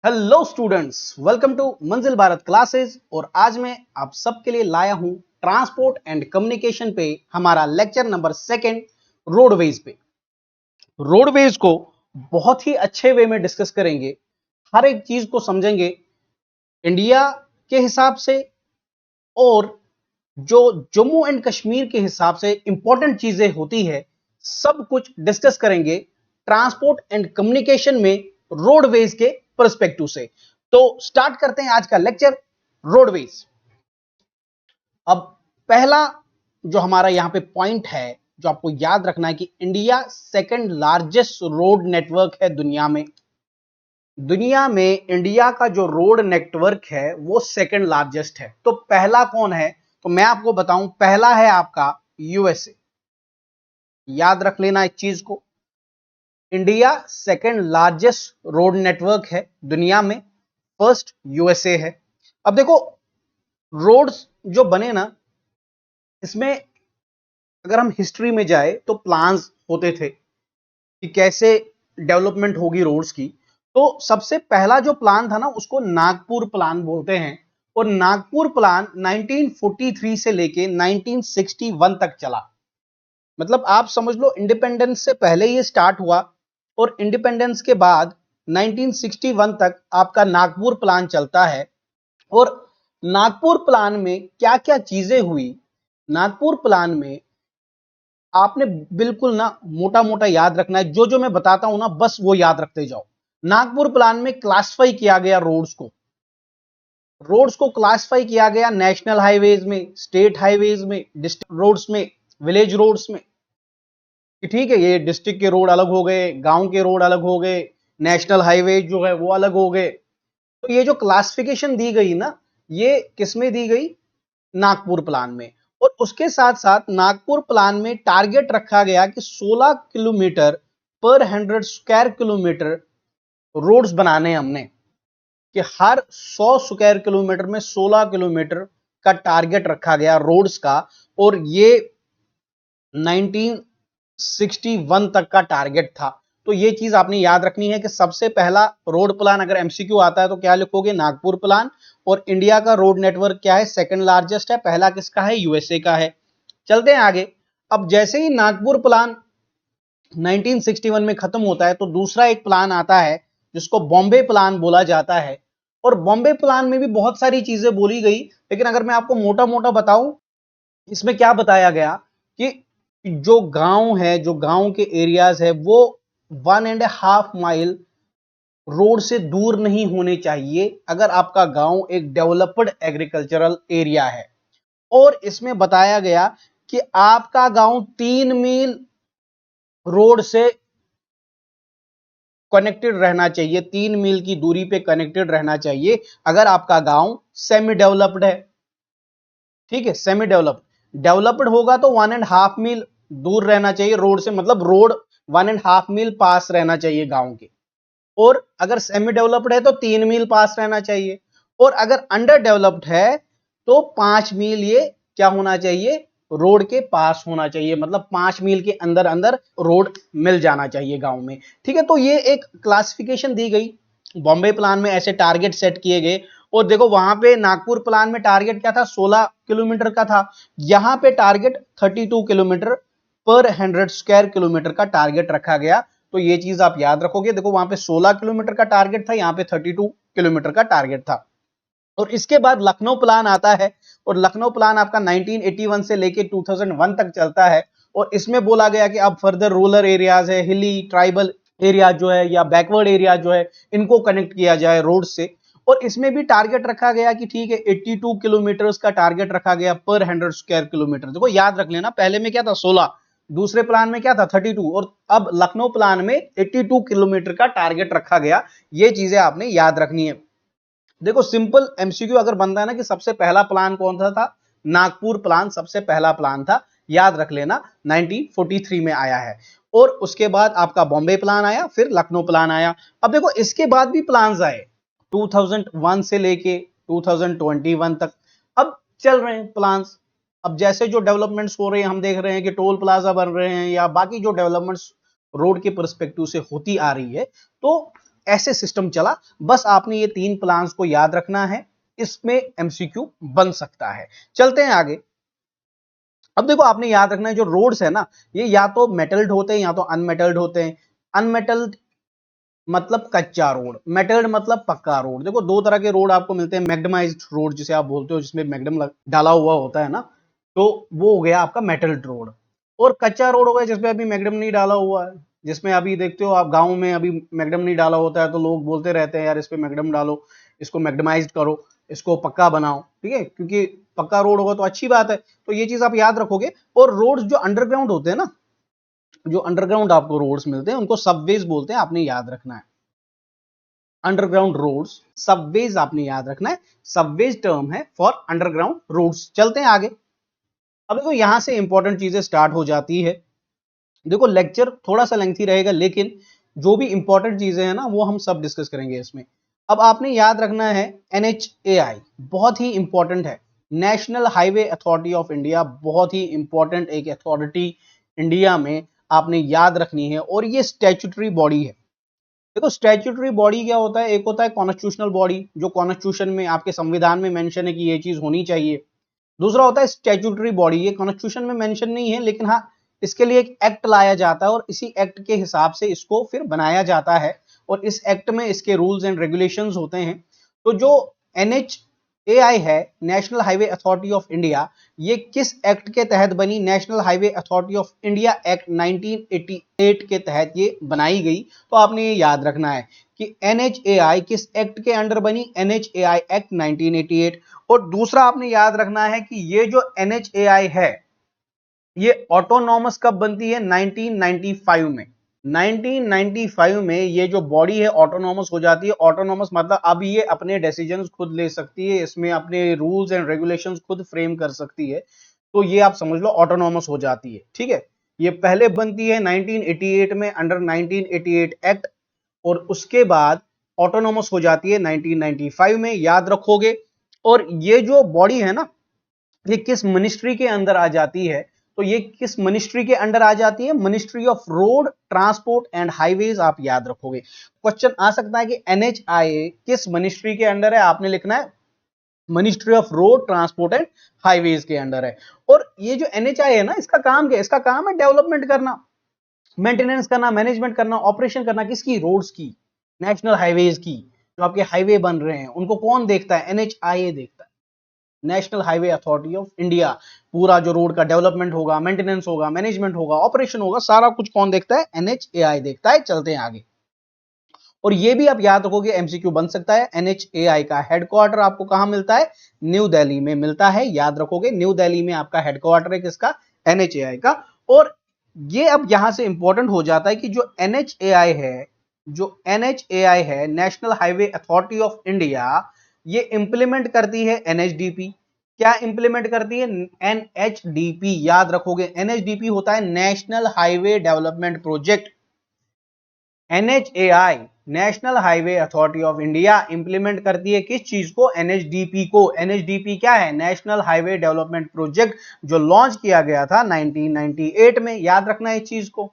Hello students, welcome to मंजिल Bharat classes. और आज मैं आप सबके लिए लाया हूं ट्रांसपोर्ट एंड कम्युनिकेशन पे हमारा लेक्चर नंबर 2 रोडवेज पे। रोडवेज को बहुत ही अच्छे वे में डिस्कस करेंगे, हर एक चीज को समझेंगे इंडिया के हिसाब से और जो जम्मू एंड कश्मीर के हिसाब से इंपॉर्टेंट चीजें होती है, सब कुछ डिस्कस करेंगे ट्रांसपोर्ट एंड कम्युनिकेशन में रोडवेज के पर्सपेक्टिव से। तो स्टार्ट करते हैं आज का लेक्चर रोडवेज। अब पहला जो हमारा यहां पे पॉइंट है जो आपको याद रखना है कि India second largest road network है दुनिया में। दुनिया में इंडिया का जो रोड नेटवर्क है वो सेकंड लार्जेस्ट है। तो पहला कौन है? तो मैं आपको बताऊं, पहला है आपका यूएसए। याद रख लेना इस चीज को, India second largest road network है दुनिया में, फर्स्ट यूएसए है। अब देखो, रोड्स जो बने ना, इसमें अगर हम हिस्ट्री में जाए तो प्लान्स होते थे कि कैसे डेवलपमेंट होगी रोड्स की। तो सबसे पहला जो प्लान था ना, उसको नागपुर प्लान बोलते हैं। और नागपुर प्लान 1943 से लेके 1961 तक चला। मतलब आप समझ लो, इंडिपेंडेंस से पहले ये स्टार्ट हुआ और इंडिपेंडेंस के बाद 1961 तक आपका नागपुर प्लान चलता है। और नागपुर प्लान में क्या क्या चीजें हुई, नागपुर प्लान में आपने बिल्कुल ना मोटा मोटा याद रखना है। जो जो मैं बताता हूं ना, बस वो याद रखते जाओ। नागपुर प्लान में क्लासिफाई किया गया रोड्स को क्लासिफाई किया गया नेशनल हाईवेज में, स्टेट हाईवेज में, डिस्ट्रिक्ट रोड्स में, विलेज रोड्स में। कि ठीक है, ये डिस्ट्रिक्ट के रोड अलग हो गए, गांव के रोड अलग हो गए, नेशनल हाईवे जो है वो अलग हो गए। तो ये जो क्लासिफिकेशन दी गई ना, ये किसमें दी गई? नागपुर प्लान में। और उसके साथ साथ नागपुर प्लान में टारगेट रखा गया कि 16 किलोमीटर पर 100 स्क्वायर किलोमीटर रोड्स बनाने हमने, कि हर 100 स्क्वायर किलोमीटर में 16 किलोमीटर का टारगेट रखा गया रोड्स का। और ये 1961 तक का टारगेट था। तो ये चीज आपने याद रखनी है कि सबसे पहला रोड प्लान अगर एमसीक्यू आता है तो क्या लिखोगे? नागपुर प्लान। और इंडिया का रोड नेटवर्क क्या है? सेकंड लार्जेस्ट है। पहला किसका है? यूएसए का है। चलते हैं आगे। अब जैसे ही नागपुर प्लान 1961 में खत्म होता है तो दूसरा एक प्लान आता है जिसको बॉम्बे प्लान बोला जाता है। और बॉम्बे प्लान में भी बहुत सारी चीजें बोली गई, लेकिन अगर मैं आपको मोटा मोटा बताऊं, इसमें क्या बताया गया कि जो गांव है, जो गांव के एरियाज है, वो 1.5 माइल रोड से दूर नहीं होने चाहिए अगर आपका गांव एक डेवलप्ड एग्रीकल्चरल एरिया है। और इसमें बताया गया कि आपका गांव 3 मील रोड से कनेक्टेड रहना चाहिए, 3 मील की दूरी पे कनेक्टेड रहना चाहिए अगर आपका गांव सेमी डेवलप्ड है। ठीक है, सेमी डेवलप्ड। डेवलप्ड होगा तो 1.5 मील दूर रहना चाहिए रोड से, मतलब रोड 1.5 मील पास रहना चाहिए गांव के। और अगर सेमी डेवलप्ड है तो 3 मील पास रहना चाहिए। और अगर अंडर डेवलप्ड है तो 5 मील ये क्या होना चाहिए? रोड के पास होना चाहिए, मतलब 5 मील के अंदर अंदर रोड मिल जाना चाहिए गांव में। ठीक है, तो ये एक क्लासिफिकेशन दी गई। बॉम्बे प्लान में ऐसे टारगेट सेट किए गए। और देखो, वहां पे नागपुर प्लान में टारगेट क्या था? 16 किलोमीटर का था। यहां पे टारगेट 32 किलोमीटर पर 100 स्क्वायर किलोमीटर का टारगेट रखा गया। तो ये चीज आप याद रखोगे। देखो, वहां पे 16 किलोमीटर का टारगेट था, यहाँ पे 32 किलोमीटर का टारगेट था। और इसके बाद लखनऊ प्लान आता है। और लखनऊ प्लान आपका 1981 से लेके 2001 तक चलता है। और इसमें बोला गया कि अब फर्दर रूरल एरियाज है, हिली ट्राइबल एरिया जो है या बैकवर्ड एरिया जो है, इनको कनेक्ट किया जाए रोड से। और इसमें भी टारगेट रखा गया कि ठीक है, 82 किलोमीटर का टारगेट रखा गया पर 100 स्क्वायर किलोमीटर। देखो याद रख लेना, पहले में क्या था? 16, दूसरे प्लान में क्या था? 32, और अब लखनऊ प्लान में 82 किलोमीटर का टारगेट रखा गया। ये चीजें आपने याद रखनी है। देखो, सिंपल एमसीक्यू अगर बनता है ना कि सबसे पहला प्लान कौन सा था? नागपुर प्लान सबसे पहला प्लान था, याद रख लेना, 1943 में आया है। और उसके बाद आपका बॉम्बे प्लान आया, फिर लखनऊ प्लान आया। अब देखो, इसके बाद भी प्लान्स आए 2001 से लेके 2021 तक। अब चल रहे हैं प्लान्स। अब जैसे जो डेवलपमेंट्स हो रहे हैं, हम देख रहे हैं कि टोल प्लाजा बन रहे हैं या बाकी जो डेवलपमेंट्स रोड के पर्सपेक्टिव से होती आ रही है, तो ऐसे सिस्टम चला। बस आपने ये 3 प्लान्स को याद रखना है, इसमें एमसीक्यू बन सकता है। चलते हैं आगे। अब देखो आपने याद रखना है जो रोड्स है ना, ये या तो मेटल्ड होते हैं या तो अनमेटल्ड होते हैं। अनमेटल्ड मतलब कच्चा रोड, मेटल्ड मतलब पक्का रोड। देखो दो तरह के रोड आपको मिलते हैं, मैग्डमाइज्ड रोड जिसे आप बोलते हो, जिसमें मैग्डम डाला हुआ होता है ना, तो वो हो गया आपका मेटल्ड रोड। और कच्चा रोड हो गया जिसमें अभी मैग्डम नहीं डाला हुआ है, जिसमें अभी देखते हो आप गांव में अभी मैग्डम नहीं डाला होता है, तो लोग बोलते रहते हैं यार इस पे मैग्डम डालो, इसको मैग्डमाइज्ड करो, इसको पक्का बनाओ, ठीक है, क्योंकि पक्का रोड होगा तो अच्छी बात है। तो ये चीज आप याद रखोगे। और रोड्स जो अंडरग्राउंड होते हैं ना, जो अंडरग्राउंड आपको रोड्स मिलते हैं उनको सबवेज बोलते हैं, आपने याद रखना है। अंडरग्राउंड रोड्स, सबवेज आपने याद रखना है, सबवेज टर्म है फॉर अंडरग्राउंड रोड्स। चलते हैं आगे। अब देखो यहां से इंपॉर्टेंट चीजें स्टार्ट हो जाती है। देखो लेक्चर थोड़ा सा लेंथी रहेगा, लेकिन जो भी इंपॉर्टेंट चीजें हैं ना वो हम सब डिस्कस करेंगे इसमें। अब आपने याद रखना है NHAI, बहुत ही इंपॉर्टेंट है, national highway authority of India, बहुत ही इंपॉर्टेंट एक अथॉरिटी इंडिया में आपने याद रखनी है। और ये स्टैट्यूटरी बॉडी है। देखो स्टैट्यूटरी बॉडी क्या होता है, एक होता है कॉन्स्टिट्यूशनल बॉडी, जो कॉन्स्टिट्यूशन में आपके संविधान में मेंशन है कि ये चीज होनी चाहिए। दूसरा होता है स्टैट्यूटरी बॉडी, ये कॉन्स्टिट्यूशन में मेंशन नहीं है, लेकिन हाँ इसके लिए एक एक्ट लाया जाता है और इसी एक्ट के हिसाब से इसको फिर बनाया जाता है, और इस एक्ट में इसके रूल्स एंड रेगुलेशंस होते हैं। तो जो NHAI है, national highway authority of India, ये किस एक्ट के तहत बनी? National highway authority of India act 1988 के तहत ये बनाई गई। तो आपने ये याद रखना है कि NHAI किस एक्ट के अंडर बनी? NHAI act 1988। और दूसरा आपने याद रखना है कि ये जो NHAI है ये ऑटोनॉमस कब बनती है? 1995 में। 1995 में ये जो बॉडी है ऑटोनॉमस हो जाती है। ऑटोनॉमस मतलब अब ये अपने डिसीजंस खुद ले सकती है, इसमें अपने रूल्स एंड रेगुलेशंस खुद फ्रेम कर सकती है। तो ये आप समझ लो ऑटोनॉमस हो जाती है, ठीक है। ये पहले बनती है 1988 में अंडर 1988 एक्ट, और उसके बाद ऑटोनॉमस हो जाती है 1995 में, याद रखोगे। और ये जो बॉडी है ना, ये किस मिनिस्ट्री के अंदर आ जाती है? तो ये किस मिनिस्ट्री के अंडर आ जाती है? Ministry of road transport and highways, आप याद रखोगे। क्वेश्चन आ सकता है कि NHAI किस मिनिस्ट्री के अंडर है? आपने लिखना है ministry of road transport and highways के अंडर है। और ये जो NHAI है ना, इसका काम क्या है? इसका काम है डेवलपमेंट करना, मेंटेनेंस करना, मैनेजमेंट करना, ऑपरेशन करना, किसकी? रोड्स की, नेशनल हाईवेज की। जो आपके हाईवे बन रहे हैं उनको कौन देखता है? NHAI देखता है, national highway authority of India. पूरा जो रोड का डेवलपमेंट होगा, मेंटेनेंस होगा, मैनेजमेंट होगा, ऑपरेशन होगा, सारा कुछ कौन देखता है? NHAI देखता है। चलते हैं आगे। और ये भी आप याद रखोगे, एमसीक्यू बन सकता है। NHAI का हेडक्वार्टर आपको कहां मिलता है? न्यू दिल्ली में मिलता है, याद रखोगे। न्यू दिल्ली में आपका हेडक्वार्टर है, किसका? NHAI का। और ये अब यहां से इंपॉर्टेंट हो जाता है कि जो NHAI है, जो NHAI है, national highway authority of India, ये इंप्लीमेंट करती है NHDP। क्या इंप्लीमेंट करती है? NHDP, याद रखोगे। NHDP होता है national highway development project. NHAI national highway authority of India implement करती है किस चीज को? NHDP को। NHDP क्या है? नेशनल हाईवे डेवलपमेंट प्रोजेक्ट, जो लॉन्च किया गया था 1998 में, याद रखना है इस चीज को।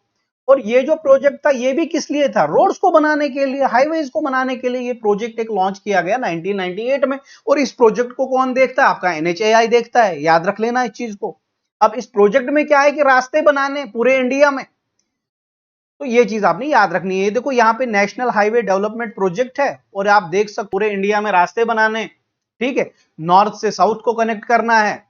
और ये जो प्रोजेक्ट था ये भी किस लिए था? रोड्स को बनाने के लिए, हाईवेज को बनाने के लिए ये प्रोजेक्ट एक लॉन्च किया गया 1998 में। और इस प्रोजेक्ट को कौन देखता है? आपका NHAI देखता है, याद रख लेना इस चीज को। अब इस प्रोजेक्ट में क्या है कि रास्ते बनाने पूरे इंडिया में, तो ये चीज आपने याद रखनी है। देखो यहाँ पे नेशनल हाईवे डेवलपमेंट प्रोजेक्ट है, और आप देख सकते पूरे इंडिया में रास्ते बनाने, ठीक है। नॉर्थ से साउथ को कनेक्ट करना है,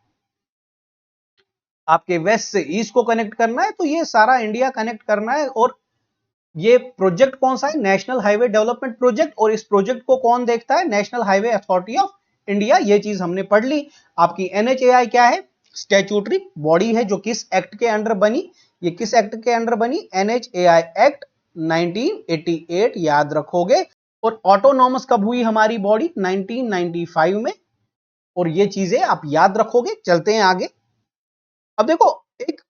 आपके वेस्ट से ईस्ट को कनेक्ट करना है, तो ये सारा इंडिया कनेक्ट करना है। और ये प्रोजेक्ट कौन सा है? National highway development project. और इस प्रोजेक्ट को कौन देखता है? National highway authority of India. ये चीज हमने पढ़ ली। आपकी NHAI क्या है? स्टैट्यूटरी बॉडी है, जो किस एक्ट के अंडर बनी? ये किस एक्ट के अंडर बनी? NHAI एक्ट 1988, याद रखोगे। और ऑटोनॉमस कब हुई हमारी बॉडी? 1995 में। और ये चीजें आप याद रखोगे। चलते हैं आगे। अब देखो एक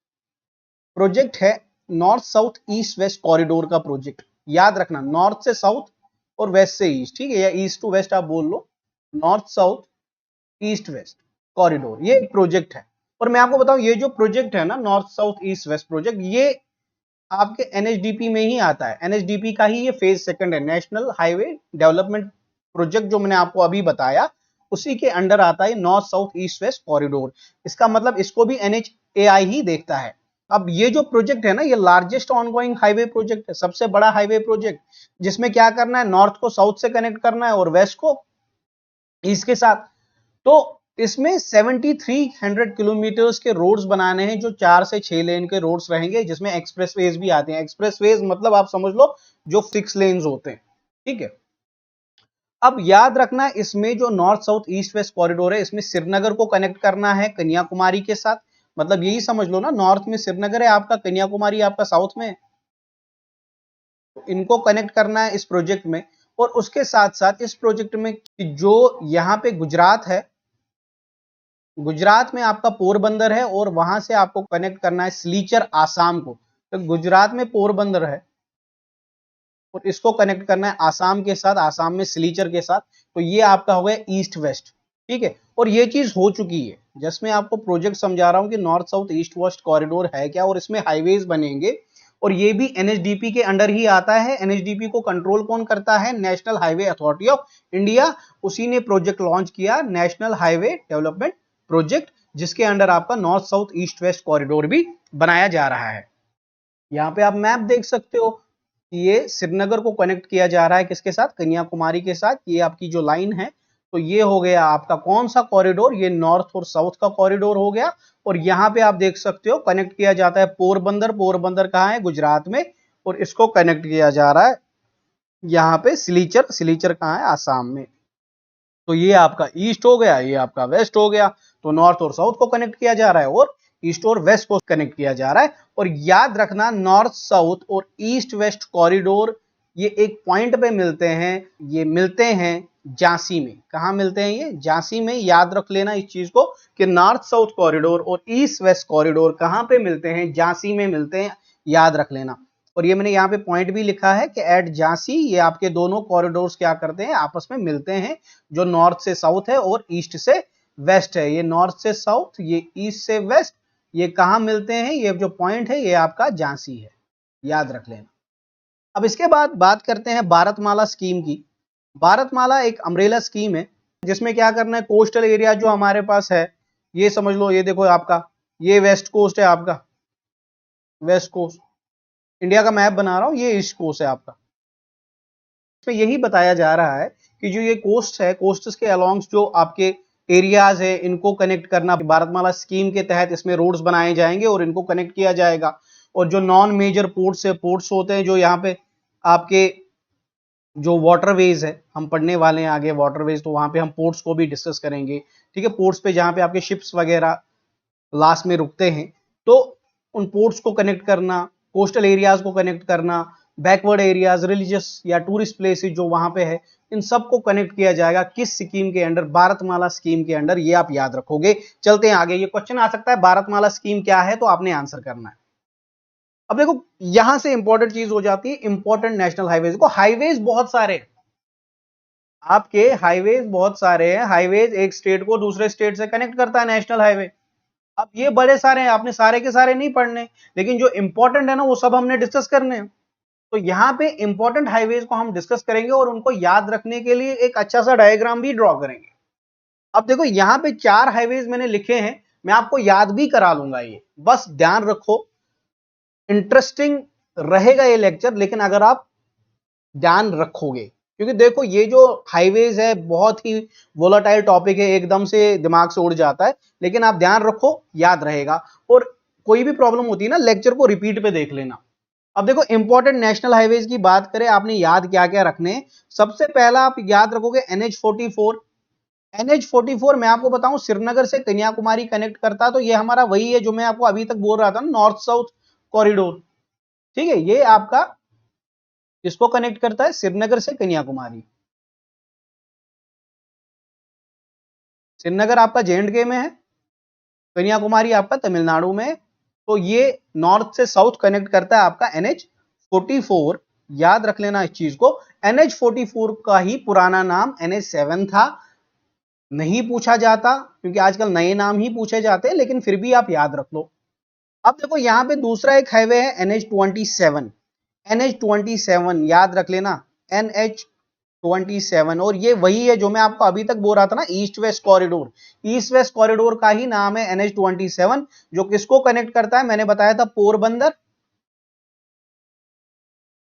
प्रोजेक्ट है north south east west corridor का प्रोजेक्ट, याद रखना। नॉर्थ से साउथ और वेस्ट से ईस्ट, ठीक है, या ईस्ट टू वेस्ट आप बोल लो। North south east west corridor, ये एक प्रोजेक्ट है। और मैं आपको बताऊं, ये जो प्रोजेक्ट है ना, north south east waste project, ये आपके एनएचडीपी में ही आता है। एनएचडीपी का ही ये फेज सेकंड है, नेशनल हाईवे डेवलपमेंट प्रोजेक्ट, जो मैंने आपको अभी बताया उसी के अंडर आता है north south east west corridor. इसका मतलब इसको भी एनएचएआई ही देखता है। अब ये जो प्रोजेक्ट है ना, ये लार्जेस्ट ऑनगोइंग हाईवे प्रोजेक्ट है, सबसे बड़ा हाईवे प्रोजेक्ट, जिसमें क्या करना है, नॉर्थ को साउथ से कनेक्ट करना है और वेस्ट को ईस्ट के साथ। तो इसमें 7300 किलोमीटर्स के रोड्स बनाने हैं, जो 4 से 6 लेन के रोड्स रहेंगे, जिसमें एक्सप्रेसवेज भी आते हैं। एक्सप्रेसवेज मतलब आप समझ लो जो 6 लेन्स होते हैं, ठीक है। अब याद रखना, इसमें जो north south east west corridor है, इसमें श्रीनगर को कनेक्ट करना है कन्याकुमारी के साथ। मतलब यही समझ लो ना, नॉर्थ में श्रीनगर है आपका, कन्याकुमारी आपका साउथ में है। तो इनको कनेक्ट करना है इस प्रोजेक्ट में। और उसके साथ साथ इस प्रोजेक्ट में जो यहाँ पे गुजरात है, गुजरात में आपका पोरबंदर है और वहां से आपको कनेक्ट करना है सिलीचर आसाम को। तो गुजरात में पोरबंदर है और इसको कनेक्ट करना है आसाम के साथ, आसाम में सिलीचर के साथ। तो ये आपका हो गया ईस्ट वेस्ट, ठीक है। और ये चीज हो चुकी है, जैसे मैं आपको प्रोजेक्ट समझा रहा हूं कि north south east west corridor है क्या, और इसमें हाईवेज बनेंगे, और ये भी एनएचडीपी के अंडर ही आता है। एनएचडीपी को कंट्रोल कौन करता है, national highway authority of India. उसी ने प्रोजेक्ट लॉन्च किया, नेशनल हाईवे डेवलपमेंट प्रोजेक्ट, जिसके अंडर आपका north south east west corridor भी बनाया जा रहा है। यहाँ पे आप मैप देख सकते हो, ये श्रीनगर को कनेक्ट किया जा रहा है किसके साथ, कन्याकुमारी के साथ। ये आपकी जो लाइन है, तो ये हो गया आपका कौन सा कॉरिडोर, ये नॉर्थ और साउथ का कॉरिडोर हो गया। और यहाँ पे आप देख सकते हो कनेक्ट किया जाता है पोरबंदर। पोरबंदर कहाँ है, गुजरात में, और इसको कनेक्ट किया जा रहा है यहाँ पे सिलीचर। सिलीचर कहाँ है, आसाम में। तो ये आपका ईस्ट हो गया, ये आपका वेस्ट हो गया। तो नॉर्थ और साउथ को कनेक्ट किया जा रहा है और ईस्ट और वेस्ट को कनेक्ट किया जा रहा है। और याद रखना, नॉर्थ साउथ और ईस्ट वेस्ट कॉरिडोर ये एक पॉइंट पे मिलते हैं। ये मिलते हैं झांसी में। कहाँ मिलते हैं ये, झांसी में। याद रख लेना इस चीज को कि नॉर्थ साउथ कॉरिडोर और ईस्ट वेस्ट कॉरिडोर कहाँ पे मिलते हैं, झांसी में मिलते हैं, याद रख लेना। और ये मैंने यहाँ पे पॉइंट भी लिखा है कि एट झांसी ये आपके दोनों कॉरिडोर्स क्या करते हैं, आपस में मिलते हैं, जो नॉर्थ से साउथ है और ईस्ट से वेस्ट है। ये नॉर्थ से साउथ, ये ईस्ट से वेस्ट, ये कहाँ मिलते हैं, ये जो पॉइंट है ये आपका झांसी है, याद रख लेना। अब इसके बाद बात करते हैं भारतमाला स्कीम की। भारतमाला एक अम्ब्रेला स्कीम है, जिसमें क्या करना है, कोस्टल एरिया जो हमारे पास है, ये समझ लो, ये देखो आपका, ये वेस्ट कोस्ट है आपका, वेस्ट कोस्ट, इंडिया का मैप बना रहा हूं, ये ईस्ट कोस्ट है आपका। इसमें यही बताया जा रहा है कि जो ये कोस्ट है, कोस्ट्स के अलॉन्ग्स जो आपके एरियाज है, इनको कनेक्ट करना भारतमाला स्कीम के तहत इसमें रोड्स बनाए जाएंगे और इनको कनेक्ट किया जाएगा। और जो नॉन मेजर पोर्ट्स है, पोर्ट्स होते हैं जो यहाँ पे आपके जो वाटरवेज है, हम पढ़ने वाले हैं आगे वाटरवेज, तो वहां पे हम पोर्ट्स को भी डिस्कस करेंगे, ठीक है। पोर्ट्स पे जहां पे आपके शिप्स वगैरह लास्ट में रुकते हैं, तो उन पोर्ट्स को कनेक्ट करना, कोस्टल एरियाज को कनेक्ट करना, बैकवर्ड एरियाज, रिलीजियस या टूरिस्ट प्लेसेस जो वहां पे है, इन सबको कनेक्ट किया जाएगा किस स्कीम के अंडर, भारतमाला स्कीम के अंडर। ये आप याद रखोगे। चलते हैं आगे, ये क्वेश्चन आ सकता है भारतमाला स्कीम क्या है, तो आपने आंसर करना है। अब देखो, यहां से इंपॉर्टेंट चीज हो जाती है, इंपॉर्टेंट नेशनल हाईवेज को। हाईवेज बहुत सारे आपके, हाईवेज बहुत सारे हैं। हाईवेज एक स्टेट को दूसरे स्टेट से कनेक्ट करता है, नेशनल हाईवे। अब ये बड़े सारे हैं, आपने सारे के सारे नहीं पढ़ने, लेकिन जो इंपॉर्टेंट है ना, वो सब हमने डिस्कस करने हैं। तो यहाँ पे इंपॉर्टेंट हाईवेज को हम डिस्कस करेंगे और उनको याद रखने के लिए एक अच्छा सा डायग्राम भी ड्रॉ करेंगे। अब देखो, यहाँ पे 4 हाईवेज मैंने लिखे हैं, मैं आपको याद भी करा लूंगा, ये बस ध्यान रखो। इंटरेस्टिंग रहेगा ये लेक्चर, लेकिन अगर आप ध्यान रखोगे, क्योंकि देखो ये जो हाईवेज है बहुत ही वोलाटाइल टॉपिक है, एकदम से दिमाग से उड़ जाता है, लेकिन आप ध्यान रखो, याद रहेगा। और कोई भी प्रॉब्लम होती है ना, लेक्चर को रिपीट पे देख लेना। अब देखो, इंपॉर्टेंट नेशनल हाईवेज की बात करें, आपने याद क्या क्या रखने। सबसे पहला आप याद रखोगे NH44। NH44 मैं आपको बताऊं, श्रीनगर से कन्याकुमारी कनेक्ट करता, तो ये हमारा वही है जो मैं आपको अभी तक बोल रहा था, नॉर्थ साउथ कॉरिडोर, ठीक है। ये आपका इसको कनेक्ट करता है श्रीनगर से कन्याकुमारी। श्रीनगर आपका JNK में है, कन्याकुमारी आपका तमिलनाडु में है। तो ये नॉर्थ से साउथ कनेक्ट करता है आपका NH44। याद रख लेना इस चीज को। NH44 का ही पुराना नाम NH7 था। नहीं पूछा जाता, क्योंकि आजकल नए नाम ही पूछे जाते हैं, लेकिन फिर भी आप याद रख लो। अब देखो यहाँ पे दूसरा एक हाईवे है NH27, NH27 याद रख लेना, NH27, और ये वही है जो मैं आपको अभी तक बोल रहा था ना, east west corridor. East west corridor का ही नाम है NH27, जो किसको कनेक्ट करता है, मैंने बताया था पोरबंदर,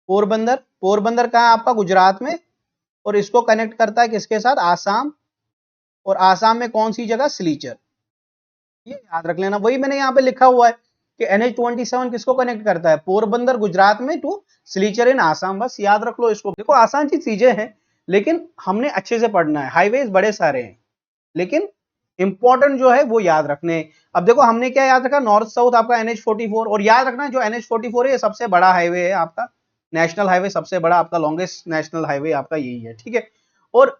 पोरबंदर, पोरबंदर कहाँ है आपका, गुजरात में, और इसको कनेक्ट करता है किसके साथ, आसाम, और आसाम में कौन सी जगह, सिलीचर। ये याद रख लेना, वही मैंने यहाँ पे लिखा हुआ है कि NH27 किसको कनेक्ट करता है, पोरबंदर गुजरात में टू सिलीचर इन आसाम। बस याद रख लो इसको। देखो आसान सी चीजें हैं, लेकिन हमने अच्छे से पढ़ना है। हाईवेज बड़े सारे हैं, लेकिन इंपॉर्टेंट जो है वो याद रखने। अब देखो हमने क्या याद रखा, नॉर्थ साउथ आपका NH44, और याद रखना जो NH44 है ये सबसे बड़ा हाईवे है आपका, नेशनल हाईवे सबसे बड़ा आपका, लॉन्गेस्ट नेशनल हाईवे आपका यही है, ठीक है। और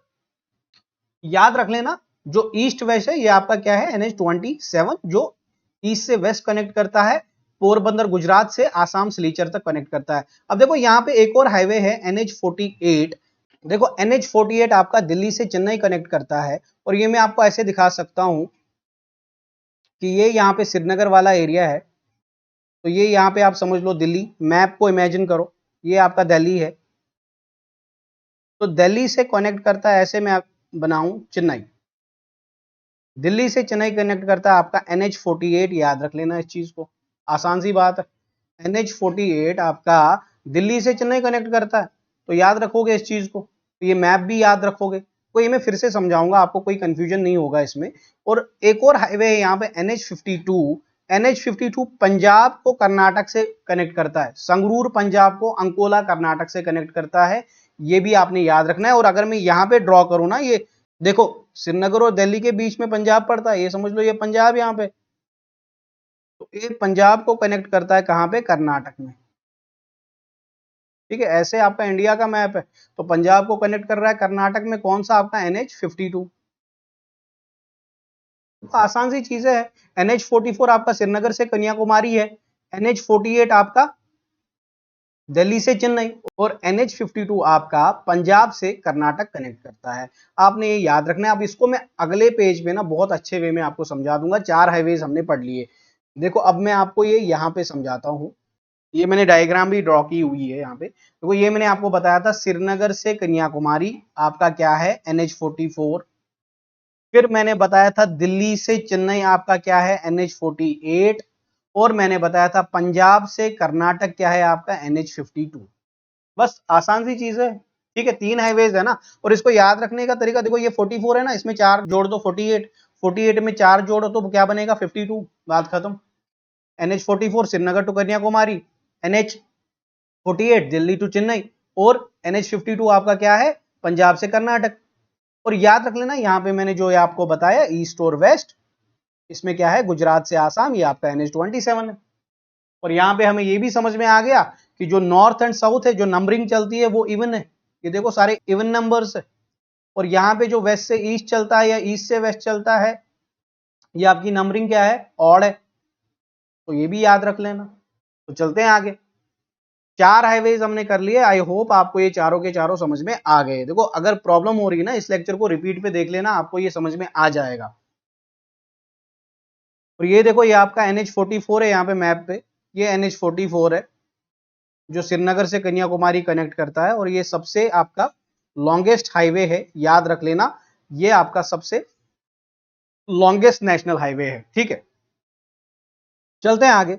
याद रख लेना जो ईस्ट वेस्ट है ये आपका क्या है, NH27, जो ईस्ट से वेस्ट कनेक्ट करता है, पोरबंदर गुजरात से आसाम सिलीचर तक कनेक्ट करता है। अब देखो यहाँ पे एक और हाईवे है NH48। देखो NH48 आपका दिल्ली से चेन्नई कनेक्ट करता है, और ये मैं आपको ऐसे दिखा सकता हूं कि ये यहाँ पे श्रीनगर वाला एरिया है, तो ये यहाँ पे आप समझ लो दिल्ली, मैप को इमेजिन करो, ये आपका दिल्ली है, तो दिल्ली से कनेक्ट करता है, ऐसे मैं बनाऊं चेन्नई, दिल्ली से चेन्नई कनेक्ट करता है आपका NH48, याद रख लेना इस चीज को, आसान सी बात है। NH48 आपका दिल्ली से चेन्नई कनेक्ट करता है, तो याद रखोगे इस चीज को, तो ये मैप भी याद रखोगे। तो ये मैं फिर से समझाऊंगा, आपको कोई कंफ्यूजन नहीं होगा इसमें। और एक और हाईवे है यहाँ पे NH52। NH52 पंजाब को कर्नाटक से कनेक्ट करता है, संगरूर पंजाब को अंकोला कर्नाटक से कनेक्ट करता है, ये भी आपने याद रखना है। और अगर मैं यहाँ पे ड्रॉ करूँ ना, ये देखो श्रीनगर और दिल्ली के बीच में पंजाब पड़ता है, ये समझ लो ये पंजाब यहाँ पे, तो ये पंजाब को कनेक्ट करता है कहाँ पे, कर्नाटक में, ठीक है। ऐसे आपका इंडिया का मैप है, तो पंजाब को कनेक्ट कर रहा है कर्नाटक में, कौन सा आपका NH52। तो आसान सी चीजें है। NH44 आपका श्रीनगर से कन्याकुमारी है, NH48 आपका दिल्ली से चेन्नई, और NH52 आपका पंजाब से कर्नाटक कनेक्ट करता है। आपने ये याद रखना है। अब इसको मैं अगले पेज पे ना बहुत अच्छे वे में आपको समझा दूंगा। 4 हाईवेज हमने पढ़ लिए। देखो अब मैं आपको ये यहाँ पे समझाता हूँ, ये मैंने डायग्राम भी ड्रॉ की हुई है यहाँ पे। देखो ये मैंने आपको बताया था श्रीनगर से कन्याकुमारी आपका क्या है, NH44। फिर मैंने बताया था दिल्ली से चेन्नई आपका क्या है, NH48। और मैंने बताया था पंजाब से कर्नाटक क्या है आपका, NH52। बस आसान सी चीज है, ठीक है। 3 हाईवेज है ना, और इसको याद रखने का तरीका देखो, ये 44 है ना, इसमें 4 जोड़ दो, 48, 48 में 4 जोड़ो तो क्या बनेगा, 52, बात खत्म। NH44 Srinagar to Kanyakumari, NH48 Delhi to Chennai, और NH52 आपका क्या है, पंजाब से कर्नाटक। और याद रख लेना यहाँ पे मैंने जो आपको बताया ईस्ट और वेस्ट, इसमें क्या है, गुजरात से आसाम, ये आपका NH27 है। और यहाँ पे हमें ये भी समझ में आ गया कि जो नॉर्थ एंड साउथ है, जो नंबरिंग चलती है वो इवन है, ये देखो सारे इवन नंबर्स है। और यहाँ पे जो वेस्ट से ईस्ट चलता है या ईस्ट से वेस्ट चलता है, ये आपकी नंबरिंग क्या है, ऑड है, तो ये भी याद रख लेना। तो चलते हैं आगे। 4 हाईवेज हमने कर लिए। आई होप आपको ये चारों के चारों समझ में आ गए। देखो अगर प्रॉब्लम हो रही है ना, इस लेक्चर को रिपीट पे देख लेना, आपको ये समझ में आ जाएगा। और ये देखो ये आपका NH44 है यहाँ पे मैप पे, ये NH44 है जो श्रीनगर से कन्याकुमारी कनेक्ट करता है, और ये सबसे आपका लॉन्गेस्ट हाईवे है, याद रख लेना, ये आपका सबसे लॉन्गेस्ट नेशनल हाईवे है, ठीक है। चलते हैं आगे।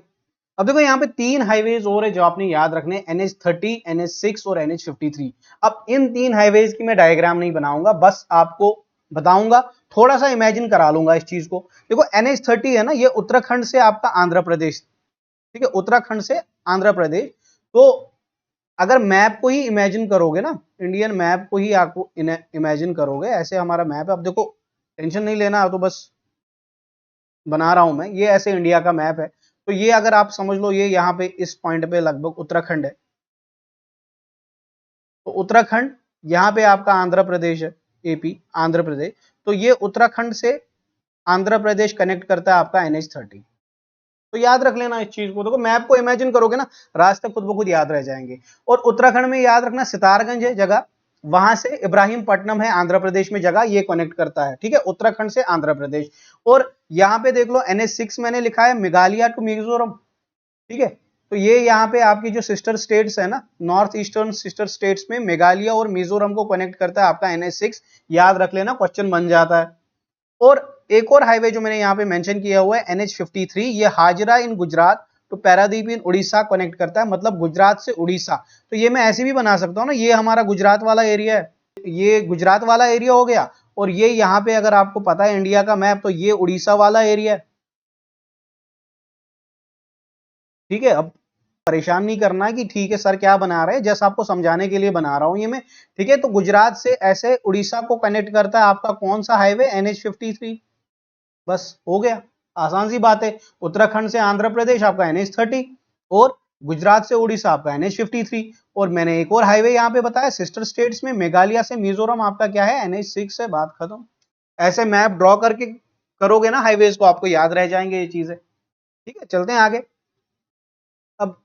अब देखो यहाँ पे 3 हाईवेज और है जो आपने याद रखने, NH30, NH6 और NH53। अब इन 3 हाईवेज की मैं डायग्राम नहीं बनाऊंगा, बस आपको बताऊंगा, थोड़ा सा इमेजिन करा लूंगा इस चीज को। देखो NH30 है ना, ये उत्तराखंड से आपका आंध्र प्रदेश, ठीक है, उत्तराखंड से आंध्र प्रदेश। तो अगर मैप को ही इमेजिन करोगे ना, इंडियन मैप को ही आपको इमेजिन करोगे, ऐसे हमारा मैप है। अब देखो टेंशन नहीं लेना, तो बस बना रहा हूं मैं, ये ऐसे इंडिया का मैप है। तो ये अगर आप समझ लो, ये यहाँ पे इस पॉइंट पे लगभग उत्तराखंड है, तो उत्तराखंड यहाँ पे आपका आंध्र प्रदेश है, AP आंध्र प्रदेश। तो ये उत्तराखंड से आंध्र प्रदेश कनेक्ट करता है आपका NH30। तो याद रख लेना इस चीज को। देखो मैप को इमेजिन करोगे ना, रास्ते खुद ब खुद याद रह जाएंगे। और उत्तराखंड में याद रखना सितारगंज है जगह, वहां से इब्राहिमपट्टनम है आंध्र प्रदेश में जगह, ये कनेक्ट करता है, ठीक है, उत्तराखंड से आंध्र प्रदेश। और यहाँ पे देख लो NH6 मैंने लिखा है मेघालय टू मिजोरम, ठीक है। तो ये यहाँ पे आपकी जो सिस्टर स्टेट्स है ना, नॉर्थ ईस्टर्न सिस्टर स्टेट्स में मेघालय और मिजोरम को कनेक्ट करता है आपका NH6, याद रख लेना, क्वेश्चन बन जाता है। और एक और हाईवे जो मैंने यहाँ पे मेंशन किया हुआ है NH53, ये हाजरा इन गुजरात तो पैरादीप इन उड़ीसा कनेक्ट करता है, मतलब गुजरात से उड़ीसा। तो ये मैं ऐसे भी बना सकता हूँ ना, ये हमारा गुजरात वाला एरिया है, ये गुजरात वाला एरिया हो गया, और ये यहाँ पे अगर आपको पता है इंडिया का मैप, तो ये उड़ीसा वाला एरिया है, ठीक है। अब परेशान नहीं करना है कि ठीक है सर क्या बना रहे हैं, जस्ट आपको समझाने के लिए बना रहा हूं ये मैं, ठीक है। तो गुजरात से ऐसे उड़ीसा को कनेक्ट करता है आपका कौन सा हाईवे, NH53, बस हो गया, आसान सी बात है। उत्तराखंड से आंध्र प्रदेश आपका NH30, और गुजरात से उड़ीसा आपका NH53। और मैंने एक और हाईवे यहाँ पे बताया सिस्टर स्टेट्स में, मेघालय से मिजोरम आपका क्या है, NH6 है, बात खत्म। ऐसे मैप ड्रॉ करके करोगे ना हाईवेज को, आपको याद रह जाएंगे ये चीजें, ठीक है। चलते हैं आगे। अब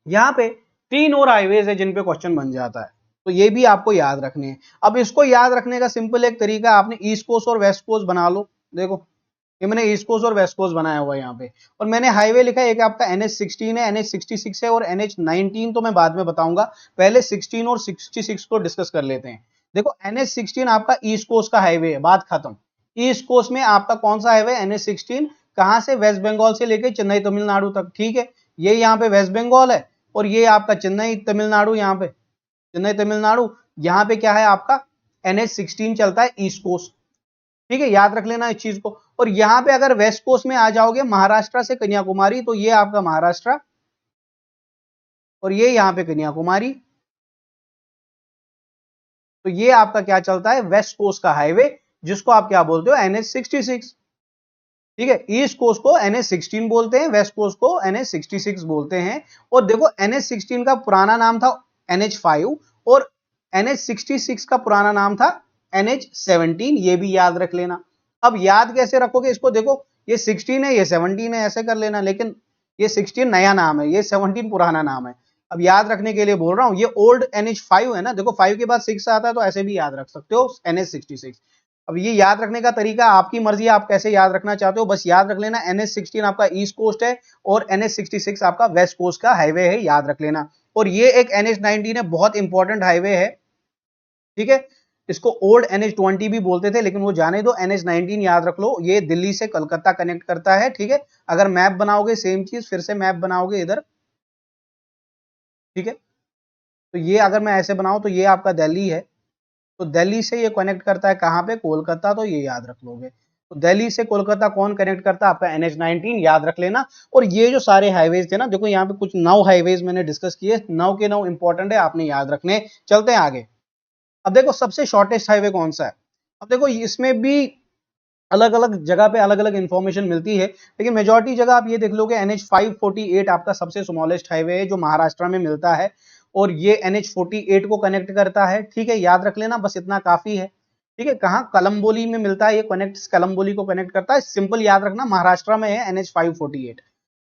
यहाँ पे तीन और हाईवेज है जिन पे क्वेश्चन बन जाता है, तो ये भी आपको याद रखने हैं। अब इसको याद रखने का सिंपल एक तरीका, आपने ईस्ट कोस्ट और वेस्ट कोस्ट बना लो। देखो ये मैंने ईस्ट कोस्ट और वेस्ट कोस्ट बनाया हुआ है यहाँ पे, और मैंने हाईवे लिखा है, एक आपका NH16 है, NH66 है, और NH19 तो मैं बाद में बताऊंगा, पहले 16 और 66 को डिस्कस कर लेते हैं। देखो NH16 आपका ईस्ट कोस्ट का हाईवे है, बात खत्म। ईस्ट कोस्ट में आपका कौन सा हाईवे, NH16, कहां से, वेस्ट बंगाल से लेके चेन्नई तमिलनाडु तक, ठीक है। ये यहाँ पे वेस्ट बंगाल है, और ये आपका चेन्नई तमिलनाडु, यहाँ पे चेन्नई तमिलनाडु, यहाँ पे क्या है आपका NH16 चलता है ईस्ट कोस्ट, ठीक है, याद रख लेना इस चीज को। और यहाँ पे अगर वेस्ट कोस्ट में आ जाओगे महाराष्ट्र से कन्याकुमारी, तो ये आपका महाराष्ट्र, और ये यहाँ पे कन्याकुमारी, तो ये आपका क्या चलता है, वेस्ट कोस्ट का हाईवे, जिसको आप क्या बोलते हो, NH66, ठीक है। ईस्ट कोस्ट को NH16 बोलते हैं, वेस्ट कोस्ट को NH66 बोलते हैं। और देखो NH16 का पुराना नाम था NH5, और NH66 का पुराना नाम था NH17, ये भी याद रख लेना। अब याद कैसे रखोगे इसको, देखो ये 16 है, ये 17 है, ऐसे कर लेना, लेकिन ये 16 नया नाम है, ये 17 पुराना नाम है। अब याद रखने के लिए बोल रहा हूं, ये ओल्ड NH5 है ना, देखो 5 के बाद 6 आता है, तो ऐसे भी याद रख सकते हो NH66। अब ये याद रखने का तरीका आपकी मर्जी है, आप कैसे याद रखना चाहते हो, बस याद रख लेना NH16 आपका ईस्ट कोस्ट है, और NH66 आपका वेस्ट कोस्ट का हाईवे है, याद रख लेना। और ये एक NH19 है, बहुत इंपॉर्टेंट हाईवे है, ठीक है। इसको ओल्ड NH20 भी बोलते थे, लेकिन वो जाने दो, NH19 याद रख लो, ये दिल्ली से कलकत्ता कनेक्ट करता है, ठीक है। अगर मैप बनाओगे सेम चीज, फिर से मैप बनाओगे इधर, ठीक है। तो ये अगर मैं ऐसे बनाऊं, तो ये आपका दिल्ली है, तो दिल्ली से ये कनेक्ट करता है कहां पे, कोलकाता, तो ये याद रख लोगे। तो दिल्ली से कोलकाता कौन कनेक्ट करता है, आपका NH19, याद रख लेना। और ये जो सारे हाईवेज थे ना, देखो यहाँ पे कुछ 9 हाईवेज मैंने डिस्कस किए, 9 के 9 इंपॉर्टेंट है, आपने याद रखने। चलते हैं आगे। अब देखो सबसे शॉर्टेस्ट हाईवे कौन सा है, अब देखो इसमें भी अलग अलग जगह पे अलग अलग इंफॉर्मेशन मिलती है, लेकिन मेजॉरिटी जगह आप ये देख लोगे NH548 आपका सबसे स्मॉलेस्ट हाईवे है, जो महाराष्ट्र में मिलता है, और ये NH48 को कनेक्ट करता है, ठीक है, याद रख लेना, बस इतना काफी है, ठीक है। कहाँ, कलम्बोली में मिलता है, ये कनेक्ट कलम्बोली को कनेक्ट करता है, सिंपल याद रखना, महाराष्ट्र में है NH548।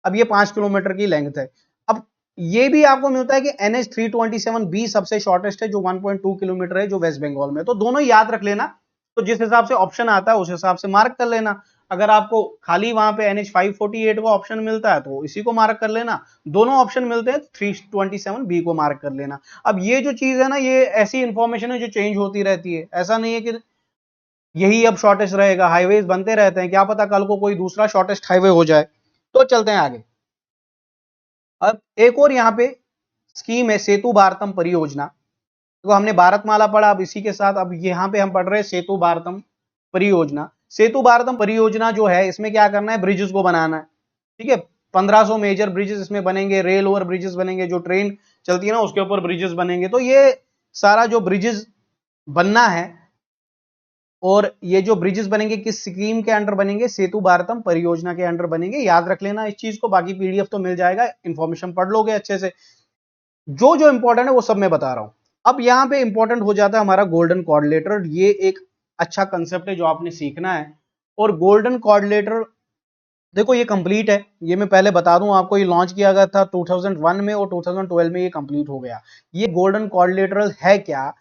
अब ये 5 किलोमीटर की लेंथ है। अब ये भी आपको मिलता है कि NH327B सबसे शॉर्टेस्ट है, जो 1.2 किलोमीटर है, जो वेस्ट बंगाल में, तो दोनों याद रख लेना। तो जिस हिसाब से ऑप्शन आता है उस हिसाब से मार्क कर लेना। अगर आपको खाली वहां पे NH548 का ऑप्शन मिलता है, तो इसी को मार्क कर लेना। दोनों ऑप्शन मिलते हैं 327B को मार्क कर लेना। अब ये जो चीज है ना, ये ऐसी इंफॉर्मेशन है जो चेंज होती रहती है, ऐसा नहीं है कि यही अब शॉर्टेस्ट रहेगा, हाईवेज बनते रहते हैं, क्या पता कल को कोई दूसरा शॉर्टेस्ट हाईवे हो जाए। तो चलते हैं आगे। अब एक और यहाँ पे स्कीम है सेतु भारतम परियोजना, तो हमने भारतमाला पढ़ा, अब इसी के साथ अब यहाँ पे हम पढ़ रहे हैं सेतु भारतम परियोजना। सेतु भारतम परियोजना जो है, इसमें क्या करना है, ब्रिजेस को बनाना है, ठीक है। 1500 मेजर ब्रिजेस इसमें बनेंगे, रेल ओवर ब्रिजेस बनेंगे, जो ट्रेन चलती है ना उसके ऊपर ब्रिजेस बनेंगे। तो ये सारा जो ब्रिजेस बनना है, और ये जो ब्रिजेस बनेंगे किस स्कीम के अंडर बनेंगे, सेतु भारतम परियोजना के अंडर बनेंगे, याद रख लेना इस चीज को। बाकी PDF तो मिल जाएगा, इंफॉर्मेशन पढ़ लोगे अच्छे से, जो जो इंपॉर्टेंट है वो सब मैं बता रहा हूं। अब यहाँ पे इंपॉर्टेंट हो जाता है हमारा गोल्डन कोऑर्डिनेटर, ये एक अच्छा कंसेप्ट है जो आपने सीखना है। और गोल्डन कोऑर्डिनेटर देखो ये कंप्लीट है, ये मैं पहले बता दूं आपको, ये लॉन्च किया गया था 2001 में, और 2012 में ये कंप्लीट हो गया। ये गोल्डन कोऑर्डिनेटर है क्या,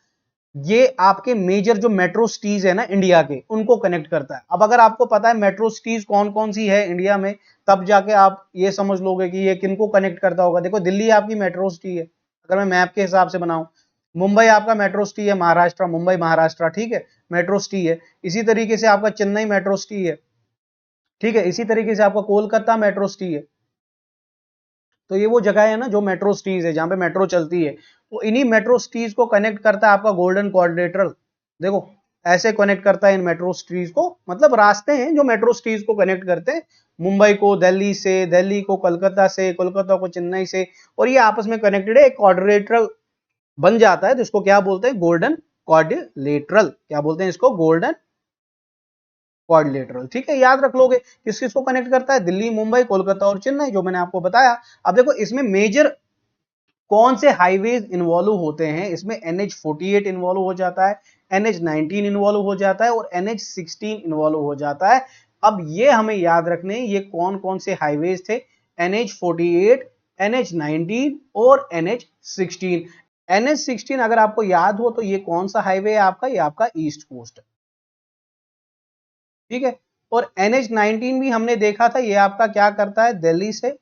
ये आपके मेजर जो मेट्रो सिटीज है ना इंडिया के, उनको कनेक्ट करता है। अब अगर आपको पता है मेट्रो सिटीज कौन कौन सी है इंडिया में, तब जाके आप ये समझ लोगे कि ये किनको कनेक्ट करता होगा। देखो दिल्ली आपकी मेट्रो सिटी है, अगर मैं मैप के हिसाब से बनाऊं। मुंबई आपका मेट्रो सिटी है, महाराष्ट्र, मुंबई महाराष्ट्र, ठीक है, मेट्रो सिटी है। इसी तरीके से आपका चेन्नई मेट्रो सिटी है, ठीक है। इसी तरीके से आपका कोलकाता मेट्रो सिटी है। तो ये वो जगह है ना जो मेट्रो सिटीज है, जहां पे मेट्रो चलती है। तो इन्हीं मेट्रो सिटीज को कनेक्ट करता है आपका गोल्डन क्वाड्रिलेटरल। देखो ऐसे कनेक्ट करता है इन मेट्रो सिटीज को, मतलब रास्ते हैं जो मेट्रो सिटीज को कनेक्ट करते हैं। मुंबई को दिल्ली से, दिल्ली को कोलकाता से, कोलकाता को चेन्नई से, और ये आपस में कनेक्टेड है, एक क्वाड्रिलेटरल बन जाता है, जिसको क्या बोलते हैं, गोल्डन क्वाड्रिलेटरल। क्या बोलते हैं इसको, गोल्डन क्वाड्रिलेटरल, ठीक है। याद रख लोगे किस किस को कनेक्ट करता है, दिल्ली, मुंबई, कोलकाता और चेन्नई, जो मैंने आपको बताया। अब देखो इसमें मेजर कौन से हाईवेज इन्वॉल्व होते हैं, इसमें NH48 इन्वॉल्व हो जाता है, NH19 इन्वॉल्व हो जाता है और NH16 इन्वॉल्व हो जाता है। अब ये हमें याद रखने ये कौन कौन से हाईवेज थे, NH48, NH19 और NH16। NH16 अगर आपको याद हो तो ये कौन सा हाईवे है आपका, ये आपका ईस्ट कोस्ट, ठीक है। और NH19 भी हमने देखा था, ये आपका क्या करता है, दिल्ली से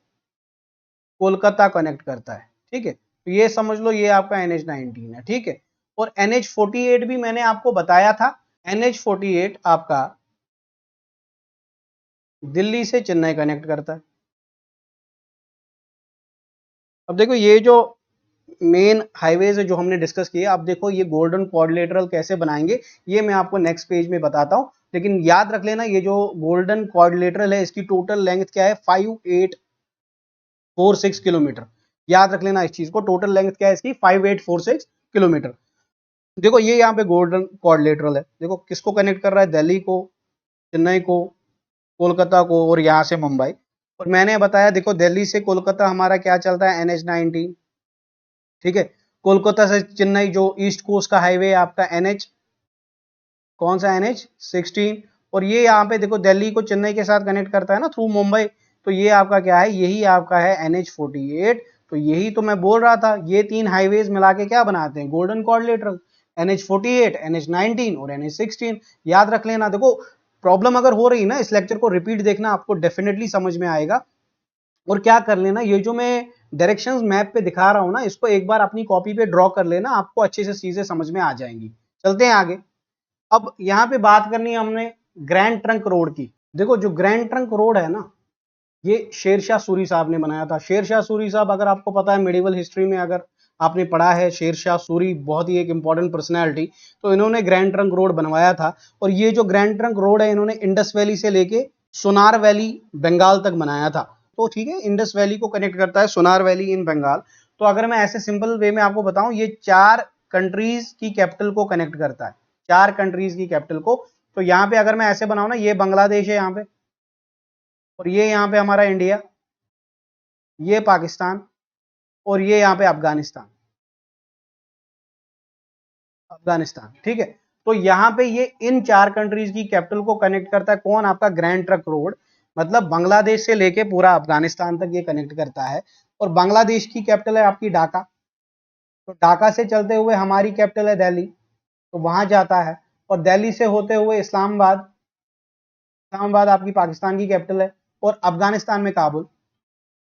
कोलकाता कनेक्ट करता है, ठीक है। तो ये समझ लो ये आपका NH19 है, ठीक है। और NH48 भी मैंने आपको बताया था, NH48 आपका दिल्ली से चेन्नई कनेक्ट करता है। अब देखो ये जो मेन हाईवेज है जो हमने डिस्कस किया, अब देखो ये गोल्डन क्वाड्रिलेटरल कैसे बनाएंगे, ये मैं आपको नेक्स्ट पेज में बताता हूं। लेकिन याद रख लेना ये जो गोल्डन क्वाड्रिलेटरल है, इसकी टोटल लेंथ क्या है, 5846 किलोमीटर। याद रख लेना इस चीज को, टोटल लेंथ क्या है इसकी, 5846 किलोमीटर। देखो ये यहाँ पे गोल्डन क्वाड्रिलेटरल है, देखो किसको कनेक्ट कर रहा है, दिल्ली को, चेन्नई को, कोलकाता को और यहाँ से मुंबई। और मैंने बताया देखो दिल्ली से कोलकाता हमारा क्या चलता है, NH19, ठीक है। कोलकाता से चेन्नई जो ईस्ट कोस्ट का हाईवे है आपका, NH कौन सा, NH16। और ये यहाँ पे देखो दिल्ली को चेन्नई के साथ कनेक्ट करता है ना थ्रू मुंबई, तो ये आपका क्या है, यही आपका है NH48। तो यही तो मैं बोल रहा था, ये तीन हाईवेज मिला के क्या बनाते हैं, गोल्डन क्वाड्रिलेटरल, NH48, NH19 और NH16। याद रख लेना। देखो प्रॉब्लम अगर हो रही ना, इस लेक्चर को रिपीट देखना, आपको डेफिनेटली समझ में आएगा। और क्या कर लेना, ये जो मैं डायरेक्शंस मैप पे दिखा रहा हूं ना, इसको एक बार अपनी कॉपी पे ड्रॉ कर लेना, आपको अच्छे से चीजें समझ में आ जाएंगी। चलते हैं आगे। अब यहाँ पे बात करनी है हमने ग्रैंड ट्रंक रोड की। देखो जो ग्रैंड ट्रंक रोड है ना, ये शेरशाह सूरी साहब ने बनाया था। शेरशाह सूरी साहब, अगर आपको पता है मेडिवल हिस्ट्री में अगर आपने पढ़ा है, शेरशाह सूरी बहुत ही एक इंपॉर्टेंट पर्सनैलिटी। तो इन्होंने ग्रैंड ट्रंक रोड बनवाया था। और ये जो ग्रैंड ट्रंक रोड है, इन्होंने इंडस वैली से लेके सोनार वैली बंगाल तक बनाया था। तो ठीक है, इंडस वैली को कनेक्ट करता है सोनार वैली इन बंगाल। तो अगर मैं ऐसे सिंपल वे में आपको बताऊं, ये 4 कंट्रीज की कैपिटल को कनेक्ट करता है, 4 कंट्रीज की कैपिटल को। तो यहाँ पे अगर मैं ऐसे बनाऊं ना, ये बांग्लादेश है यहाँ पे, और ये यहाँ पे हमारा इंडिया, ये पाकिस्तान, और ये यहाँ पे अफगानिस्तान, अफगानिस्तान, ठीक है। तो यहाँ पे ये इन 4 कंट्रीज की कैपिटल को कनेक्ट करता है, कौन, आपका ग्रैंड ट्रंक रोड। मतलब बांग्लादेश से लेके पूरा अफगानिस्तान तक ये कनेक्ट करता है। और बांग्लादेश की कैपिटल है आपकी ढाका। तो ढाका से चलते हुए हमारी कैपिटल है दिल्ली, तो वहां जाता है। और दिल्ली से होते हुए इस्लामाबाद, इस्लामाबाद आपकी पाकिस्तान की कैपिटल है, और अफगानिस्तान में काबुल।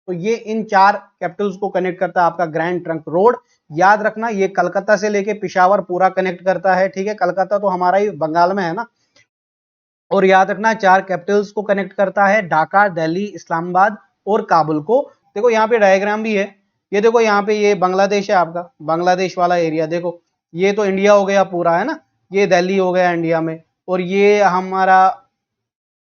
तो ये इन 4 कैपिटल्स को कनेक्ट करता है आपका ग्रैंड ट्रंक रोड। याद रखना ये कलकत्ता से लेके पिशावर पूरा कनेक्ट करता है, ठीक है। कलकत्ता तो हमारा ही बंगाल में है ना। और याद रखना 4 कैपिटल्स को कनेक्ट करता है, ढाका, दिल्ली, इस्लामाबाद और काबुल को। देखो यहाँ पे डायग्राम भी है, ये देखो यहाँ पे ये बांग्लादेश है आपका, बांग्लादेश वाला एरिया। देखो ये तो इंडिया हो गया पूरा, है ना, ये दिल्ली हो गया इंडिया में, और ये हमारा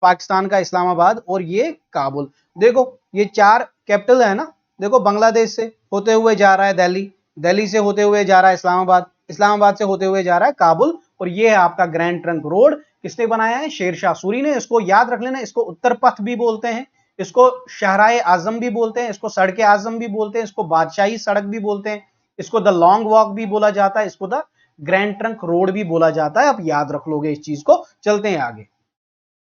पाकिस्तान का इस्लामाबाद, और ये काबुल। देखो ये 4 कैपिटल है ना। देखो बांग्लादेश से होते हुए जा रहा है दिल्ली, दिल्ली से होते हुए जा रहा है इस्लामाबाद, इस्लामाबाद से होते हुए जा रहा है काबुल। और ये है आपका ग्रैंड ट्रंक रोड। किसने बनाया है, शेरशाह सूरी ने। इसको याद रख लेना, इसको उत्तर पथ भी बोलते हैं, इसको शहराए आजम भी बोलते हैं, इसको सड़क आजम भी बोलते हैं, इसको बादशाही सड़क भी बोलते हैं, इसको द लॉन्ग वॉक भी बोला जाता है, इसको द ग्रैंड ट्रंक रोड भी बोला जाता है। अब याद रख लोगे इस चीज को। चलते हैं आगे।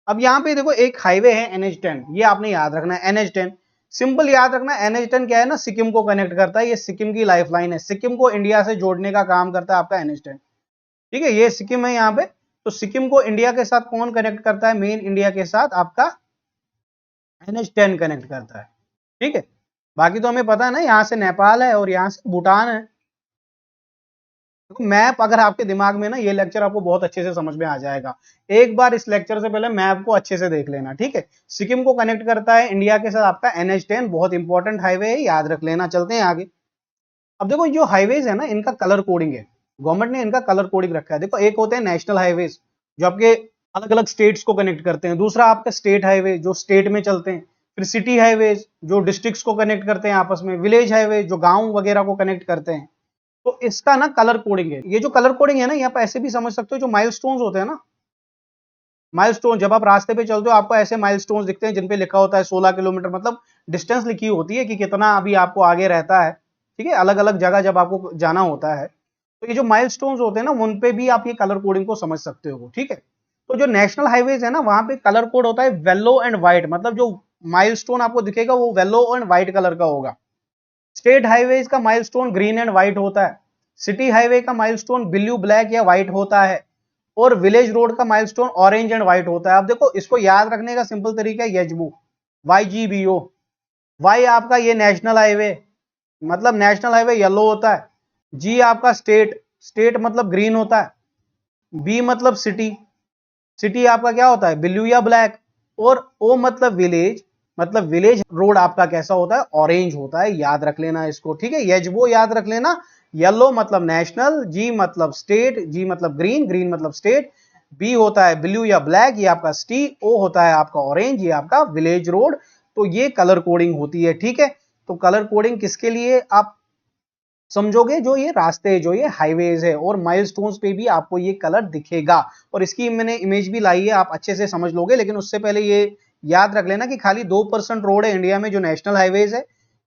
अब यहाँ पे देखो एक हाईवे है NH10, ये आपने याद रखना है NH10। सिंपल याद रखना है, NH10 क्या है ना, सिक्किम को कनेक्ट करता है, ये सिक्किम की लाइफलाइन है, सिक्किम को इंडिया से जोड़ने का काम करता है आपका NH10। ठीक है, ये सिक्किम है यहाँ पे। तो सिक्किम को इंडिया के साथ कौन कनेक्ट करता है? मेन इंडिया के साथ आपका NH10 कनेक्ट करता है। ठीक है, बाकी तो हमें पता है ना, यहाँ से नेपाल है और यहाँ से भूटान है। मैप अगर आपके दिमाग में ना, ये लेक्चर आपको बहुत अच्छे से समझ में आ जाएगा। एक बार इस लेक्चर से पहले मैप को अच्छे से देख लेना। ठीक है, सिक्किम को कनेक्ट करता है इंडिया के साथ आपका NH10, बहुत इंपॉर्टेंट हाईवे है, याद रख लेना। चलते हैं आगे। अब देखो जो हाईवेज है ना, इनका कलर कोडिंग है, गवर्नमेंट ने इनका कलर कोडिंग रखा है। देखो एक होते हैं नेशनल हाईवेज जो आपके अलग अलग स्टेट्स को कनेक्ट करते हैं, दूसरा आपका स्टेट हाईवे जो स्टेट में चलते हैं, फिर सिटी हाईवेज जो डिस्ट्रिक्ट्स को कनेक्ट करते हैं आपस में, विलेज हाईवे जो गांव वगैरह को कनेक्ट करते हैं। तो इसका ना कलर कोडिंग है। ये जो कलर कोडिंग है ना, यहाँ पे ऐसे भी समझ सकते हो, जो माइलस्टोन्स होते हैं ना, माइलस्टोन, जब आप रास्ते पे चलते हो आपको ऐसे माइलस्टोन्स दिखते हैं जिन पे लिखा होता है 16 किलोमीटर, मतलब डिस्टेंस लिखी होती है कि कितना अभी आपको आगे रहता है। ठीक है, अलग अलग जगह जब आपको जाना होता है, तो ये जो माइलस्टोन्स होते हैं ना, उन पे भी आप ये कलर कोडिंग को समझ सकते हो। ठीक है, तो जो नेशनल हाईवेज है ना, वहां पे कलर कोड होता है येलो एंड व्हाइट, मतलब जो माइलस्टोन आपको दिखेगा वो येलो एंड व्हाइट कलर का होगा। स्टेट हाईवेज का माइलस्टोन ग्रीन एंड व्हाइट होता है, सिटी हाईवे का माइलस्टोन ब्लू ब्लैक या व्हाइट होता है, और विलेज रोड का माइलस्टोन ऑरेंज एंड व्हाइट होता है। अब देखो इसको याद रखने का सिंपल तरीका है YGBO, YGBO। वाई आपका ये नेशनल हाईवे, मतलब नेशनल हाईवे येलो होता है। जी आपका स्टेट, स्टेट मतलब ग्रीन होता है। बी मतलब सिटी, सिटी आपका क्या होता है? ब्लू या ब्लैक। और ओ मतलब विलेज, मतलब विलेज रोड आपका कैसा होता है? ऑरेंज होता है। याद रख लेना इसको। ठीक है, YGBO याद रख लेना। येलो मतलब नेशनल, जी मतलब स्टेट, जी मतलब ग्रीन, ग्रीन मतलब स्टेट, बी होता है ब्लू या ब्लैक, ये आपका सिटी, ओ होता है आपका ऑरेंज, ये आपका विलेज रोड। तो ये कलर कोडिंग होती है। ठीक है, तो कलर कोडिंग किसके लिए आप समझोगे? जो ये रास्ते, जो ये हाईवेज है, और माइलस्टोन्स पे भी आपको ये कलर दिखेगा। और इसकी मैंने इमेज भी लाई है, आप अच्छे से समझ लोगे। लेकिन उससे पहले ये याद रख लेना कि खाली 2% रोड है इंडिया में जो नेशनल हाईवेज है,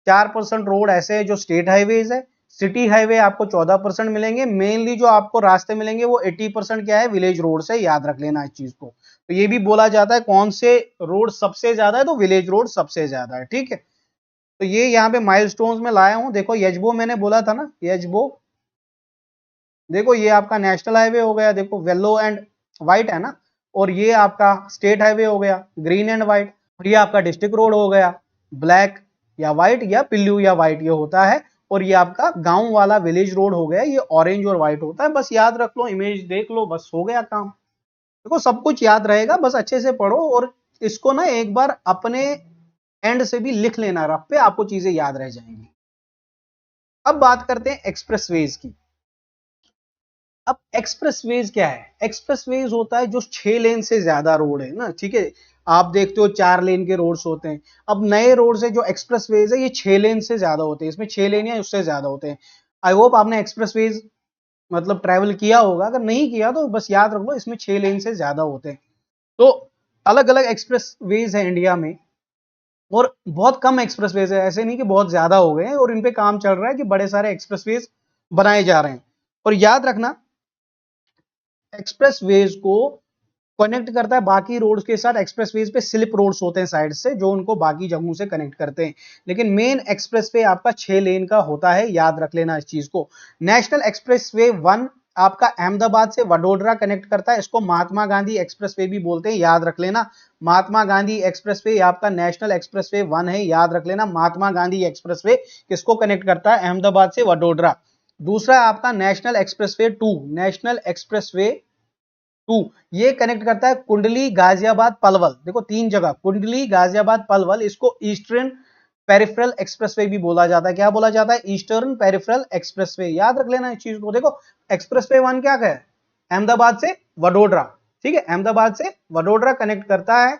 4% रोड ऐसे है जो स्टेट हाईवेज है, सिटी हाईवे आपको 14% मिलेंगे। मेनली जो आपको रास्ते मिलेंगे वो 80% क्या है? विलेज रोड से। याद रख लेना इस चीज को। तो ये भी बोला जाता है कौन से रोड सबसे ज्यादा है, तो विलेज रोड सबसे ज्यादा है। ठीक है, तो ये यहाँ पे माइलस्टोन्स में लाया हूं। देखो YGBO मैंने बोला था ना, YGBO, देखो ये आपका नेशनल हाईवे हो गया, देखो येलो एंड व्हाइट है ना, और ये आपका स्टेट हाईवे हो गया ग्रीन एंड व्हाइट, और ये आपका डिस्ट्रिक्ट रोड हो गया ब्लैक या व्हाइट या ब्लू या व्हाइट ये होता है, और ये आपका गांव वाला विलेज रोड हो गया, ये ऑरेंज और व्हाइट होता है। बस याद रख लो, इमेज देख लो, बस हो गया काम। देखो सब कुछ याद रहेगा, बस अच्छे से पढ़ो, और इसको ना एक बार अपने एंड से भी लिख लेना रफ पे, आपको चीजें याद रह जाएंगी। अब बात करते हैं एक्सप्रेसवेज की। अब एक्सप्रेसवेज क्या है? एक्सप्रेसवेज होता है जो 6 लेन से ज्यादा रोड है ना। ठीक है, आप देखते हो 4 लेन के रोड्स होते हैं। अब नए रोड से जो एक्सप्रेसवेज है ये 6 लेन से ज्यादा होते हैं, इसमें 6 लेन या उससे ज्यादा होते हैं। आई होप आपने एक्सप्रेसवेज मतलब ट्रैवल किया होगा, अगर नहीं किया तो बस याद रख लो इसमें 6 लेन से ज्यादा होते हैं। तो अलग अलग एक्सप्रेसवेज है इंडिया में, और बहुत कम एक्सप्रेसवेज है, ऐसे नहीं कि बहुत ज्यादा हो गए हैं, और इन पे काम चल रहा है कि बड़े सारे एक्सप्रेसवेज बनाए जा रहे हैं। और याद रखना, एक्सप्रेसवेज को कनेक्ट करता है बाकी रोड्स के साथ। एक्सप्रेसवेज पे स्लिप रोड्स होते हैं साइड से, जो उनको बाकी जगहों से कनेक्ट करते हैं, लेकिन मेन एक्सप्रेसवे आपका 6 लेन का होता है। याद रख लेना इस चीज को। नेशनल एक्सप्रेसवे 1 आपका अहमदाबाद से वडोदरा कनेक्ट करता है, इसको महात्मा गांधी एक्सप्रेसवे भी बोलते हैं। याद रख लेना, महात्मा गांधी एक्सप्रेसवे आपका नेशनल एक्सप्रेसवे 1 है। याद रख लेना, महात्मा गांधी एक्सप्रेसवे किसको कनेक्ट करता है? अहमदाबाद से वडोदरा। दूसरा आपका नेशनल एक्सप्रेसवे 2, नेशनल एक्सप्रेसवे 2 ये कनेक्ट करता है कुंडली गाजियाबाद पलवल। देखो 3 जगह, कुंडली गाजियाबाद पलवल, इसको ईस्टर्न पेरिफेरल एक्सप्रेसवे भी बोला जाता है। क्या बोला जाता है? Eastern peripheral expressway. याद रख लेना इस चीज को। देखो एक्सप्रेसवे 1 क्या है? अहमदाबाद से वडोदरा। ठीक है, अहमदाबाद से वडोदरा कनेक्ट करता है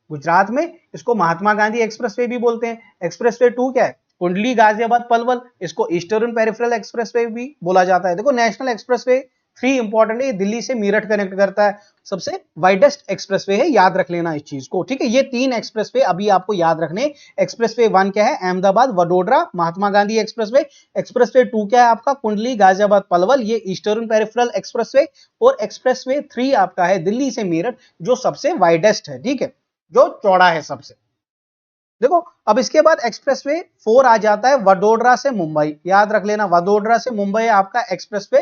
गुजरात में, इसको महात्मा गांधी एक्सप्रेसवे भी बोलते हैं। एक्सप्रेसवे 2 क्या है? कुंडली गाजियाबाद पलवल, इसको ईस्टर्न पेरिफेरल एक्सप्रेसवे भी बोला जाता है। देखो नेशनल एक्सप्रेसवे 3 इंपॉर्टेंट है, दिल्ली से मीरठ कनेक्ट करता है, सबसे वाइडेस्ट एक्सप्रेसवे है। याद रख लेना इस चीज को। ठीक है, ये 3 एक्सप्रेसवे अभी आपको याद रखने। एक्सप्रेसवे 1 क्या है? अहमदाबाद वडोदरा महात्मा गांधी एक्सप्रेसवे। एक्सप्रेसवे 2 क्या है आपका? कुंडली गाजियाबाद पलवल, ये ईस्टर्न पेरिफेरल एक्सप्रेसवे। और एक्सप्रेसवे 3 आपका है दिल्ली से मेरठ, जो सबसे वाइडेस्ट है। ठीक है, जो चौड़ा है सबसे। देखो अब इसके बाद एक्सप्रेसवे 4 आ जाता है वडोदरा से मुंबई। याद रख लेना, वडोदरा से मुंबई आपका एक्सप्रेसवे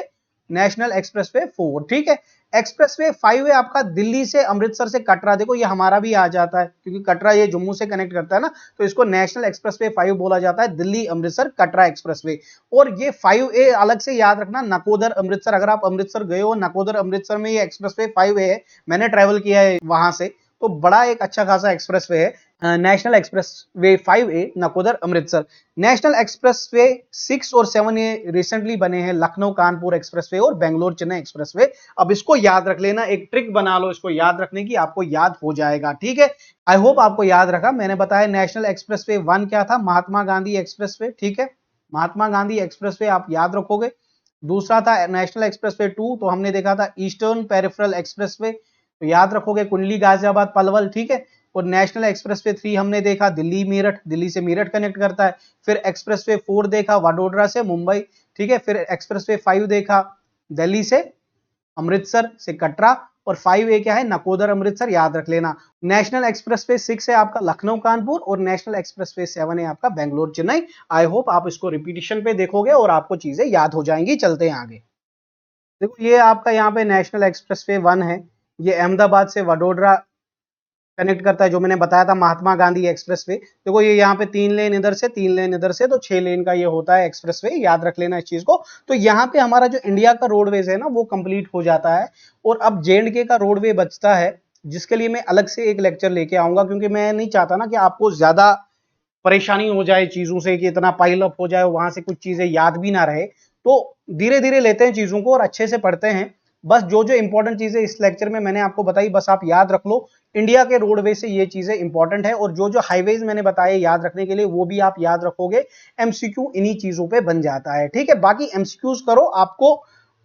नेशनल एक्सप्रेसवे 4, ठीक है। एक्सप्रेसवे 5 है आपका दिल्ली से अमृतसर से कटरा, देखो ये हमारा भी आ जाता है क्योंकि कटरा ये जम्मू से कनेक्ट करता है ना, तो इसको नेशनल एक्सप्रेसवे 5 बोला जाता है, दिल्ली अमृतसर कटरा एक्सप्रेसवे। और ये 5A अलग से याद रखना, नकोदर अमृतसर, अगर आप अमृतसर गए हो, नकोदर अमृतसर में ये एक्सप्रेसवे 5A है, मैंने ट्रेवल किया है वहां से, तो बड़ा एक अच्छा खासा एक्सप्रेसवे है। National expressway 5A Nakodar Amritsar. National expressway 6 और 7A रिसेंटली बने हैं, लखनऊ कानपुर एक्सप्रेसवे और बेंगलोर चेन्नई एक्सप्रेसवे। अब इसको याद रख लेना, एक ट्रिक बना लो इसको याद रखने की, आपको याद हो जाएगा, ठीक है। आई होप आपको याद रखा। मैंने बताया नेशनल एक्सप्रेसवे 1 क्या था, महात्मा गांधी एक्सप्रेसवे, ठीक है, महात्मा गांधी एक्सप्रेसवे आप याद रखोगे। दूसरा था नेशनल एक्सप्रेसवे 2, तो हमने देखा था ईस्टर्न पेरिफेरल एक्सप्रेसवे, तो याद रखोगे कुंडली गाजियाबाद पलवल, ठीक है। और नेशनल एक्सप्रेसवे 3 हमने देखा दिल्ली मेरठ, दिल्ली से मेरठ कनेक्ट करता है। फिर एक्सप्रेसवे 4 देखा वडोदरा से मुंबई, ठीक है। फिर एक्सप्रेसवे 5 देखा दिल्ली से अमृतसर से कटरा, और 5A क्या है, नकोदर अमृतसर, याद रख लेना। नेशनल एक्सप्रेसवे 6 है आपका लखनऊ कानपुर, और नेशनल एक्सप्रेसवे 7 है आपका बेंगलोर चेन्नई। आई होप आप इसको रिपीटिशन पे देखोगे और आपको चीजें याद हो जाएंगी। चलते हैं आगे। देखो ये आपका यहाँ पे नेशनल एक्सप्रेसवे 1 है, ये अहमदाबाद से वडोदरा कनेक्ट करता है, जो मैंने बताया था महात्मा गांधी एक्सप्रेसवे। देखो ये यहाँ पे 3 लेन इधर से 3 लेन इधर से, तो 6 लेन का ये होता है एक्सप्रेसवे, याद रख लेना इस चीज को। तो यहाँ पे हमारा जो इंडिया का रोडवेज है ना वो कंप्लीट हो जाता है, और अब J&K का रोडवे बचता है, जिसके लिए मैं अलग से एक लेक्चर लेके आऊंगा, क्योंकि मैं नहीं चाहता ना कि आपको ज्यादा परेशानी हो जाए चीजों से, कि इतना पाइल अप हो जाए, वहां से कुछ चीजें याद भी ना रहे। तो धीरे धीरे लेते हैं चीजों को और अच्छे से पढ़ते हैं। बस जो जो इंपॉर्टेंट चीजें इस लेक्चर में मैंने आपको बताई, बस आप याद रख लो। इंडिया के रोडवे से ये चीजें इंपॉर्टेंट है, और जो जो हाईवेज मैंने बताए याद रखने के लिए, वो भी आप याद रखोगे। एमसीक्यू इन्हीं चीजों पे बन जाता है, ठीक है। बाकी एमसीक्यूज करो, आपको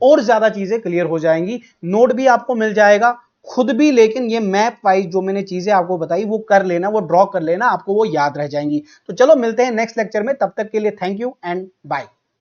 और ज्यादा चीजें क्लियर हो जाएंगी। नोट भी आपको मिल जाएगा खुद भी, लेकिन ये मैप वाइज जो मैंने चीजें आपको बताई वो कर लेना, वो ड्रॉ कर लेना, आपको वो याद रह जाएंगी। तो चलो मिलते हैं नेक्स्ट लेक्चर में, तब तक के लिए थैंक यू एंड बाय।